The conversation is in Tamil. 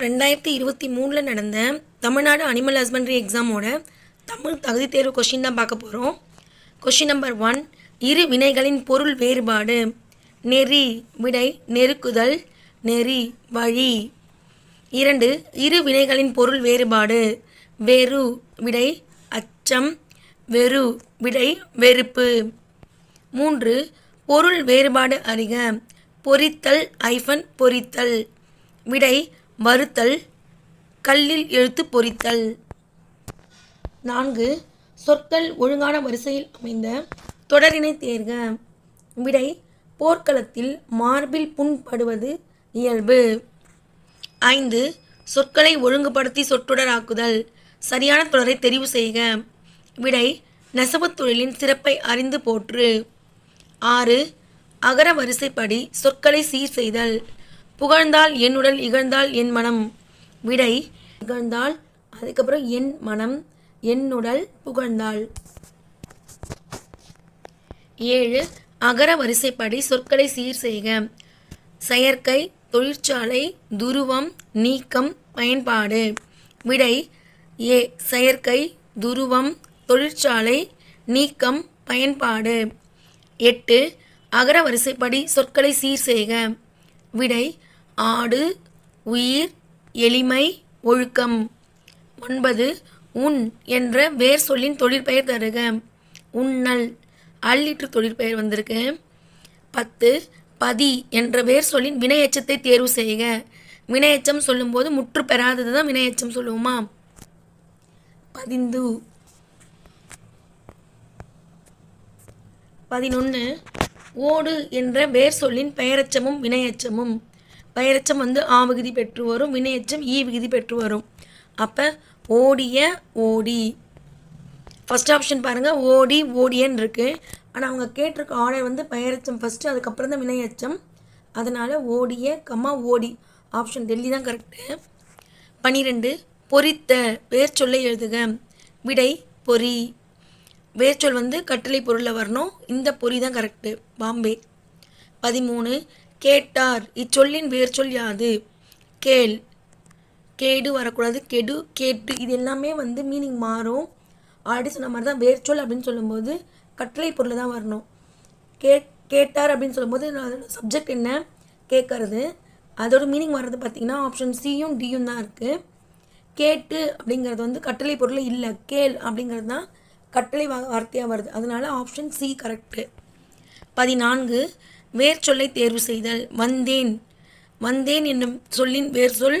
2023 நடந்த தமிழ்நாடு அனிமல் ஹஸ்பண்ட்ரி எக்ஸாமோட தமிழ் தகுதி தேர்வு கொஷின் தான் பார்க்க போகிறோம். கொஷின் நம்பர் 1, இரு வினைகளின் பொருள் வேறுபாடு. நெறி விடை நெருக்குதல், நெறி வழி. 2, இரு வினைகளின் பொருள் வேறுபாடு. வெறு விடை அச்சம், வெறு விடை வெறுப்பு. 3, பொருள் வேறுபாடு அறிக. பொரித்தல் பொரித்தல் விடை வறுத்தல், கல்லில் எழுத்து பொரித்தல். 4, சொற்கள் ஒழுங்கான வரிசையில் அமைந்த தொடரினை தேர்க. விடை போர்க்களத்தில் மார்பில் புண்படுவது இயல்பு. 5, சொற்களை ஒழுங்குபடுத்தி சொற்றொடராக்குதல். சரியான தொடரை தெரிவு செய்க. விடை நெசவுத் தொழிலின் சிறப்பை அறிந்து போற்று. 6, அகர வரிசைப்படி சொற்களை சீர் செய்தல். புகழ்ந்தால் என் உடல், இகழ்ந்தால் என் மனம். விடை இகழ்ந்தால், அதுக்கப்புறம் என் மனம், என்னுடல், புகழ்ந்தால். 7, அகர வரிசைப்படி சொற்களை சீர் செய்க. செயற்கை, தொழிற்சாலை, துருவம், நீக்கம், பயன்பாடு. விடை ஏ செயற்கை, துருவம், தொழிற்சாலை, நீக்கம், பயன்பாடு. 8, அகர வரிசைப்படி சொற்களை சீர் செய்க. விடை ஆடு, உயிர், எளிமை, ஒழுக்கம். 9, உன் என்ற வேர் சொல்லின் தொழிற்பெயர் தருக. உண்ணல், அல்லிற்று தொழிற்பெயர் வந்திருக்கு. 10, பதி என்ற வேர் சொல்லின் வினையெச்சத்தை தேர்வு செய்க. வினையெச்சம் சொல்லும்போது முற்று பெறாதது தான் வினையெச்சம் சொல்லுவோமா. பதிந்து. 11, ஓடு என்ற வேர் சொல்லின் பெயரெச்சமும் வினையெச்சமும். பெயரெச்சம் ஆ விகுதி பெற்று வரும், வினையெச்சம் ஈ விகுதி பெற்று வரும். அப்போ ஓடிய, ஓடி. ஃபஸ்ட் ஆப்ஷன் பாருங்கள், ஓடி, ஓடியன்னு இருக்குது. ஆனால் அவங்க கேட்டிருக்க ஆர்டர் பெயரெச்சம் ஃபஸ்ட்டு, அதுக்கப்புறம் தான் வினையெச்சம். அதனால் ஓடிய ஓடி. ஆப்ஷன் டெல்லி தான் கரெக்டு. 12, பொரித்த வேர் சொல்லை எழுதுக. விடை பொறி. வேர்ச்சொல் கட்டளை பொருளில் வரணும். இந்த பொறி தான் கரெக்டு, பாம்பே. 13, கேட்டார் இச்சொல்லின் வேர்ச்சொல் யாது. கேள், கேடு வரக்கூடாது, கெடு, கேட்டு. இது எல்லாமே மீனிங் மாறும். ஆல்ரெடி சொன்ன மாதிரி தான் வேர்ச்சொல் அப்படின்னு சொல்லும்போது கட்டளை பொருள் தான் வரணும். கேட்டார் அப்படின்னு சொல்லும்போது அதோட சப்ஜெக்ட் என்ன, கேட்கறது. அதோட மீனிங் வர்றது பார்த்திங்கன்னா ஆப்ஷன் சியும் டியும் தான் இருக்குது. கேட்டு அப்படிங்கிறது கட்டளை பொருள் இல்லை, கேள் அப்படிங்கிறது தான் கட்டளை வார்த்தையாக வருது. அதனால் ஆப்ஷன் சி கரெக்டு. 14, வேர் சொல்லை தேர்வு செய்தல். வந்தேன், வந்தேன் என்னும் சொல்லின் வேர் சொல்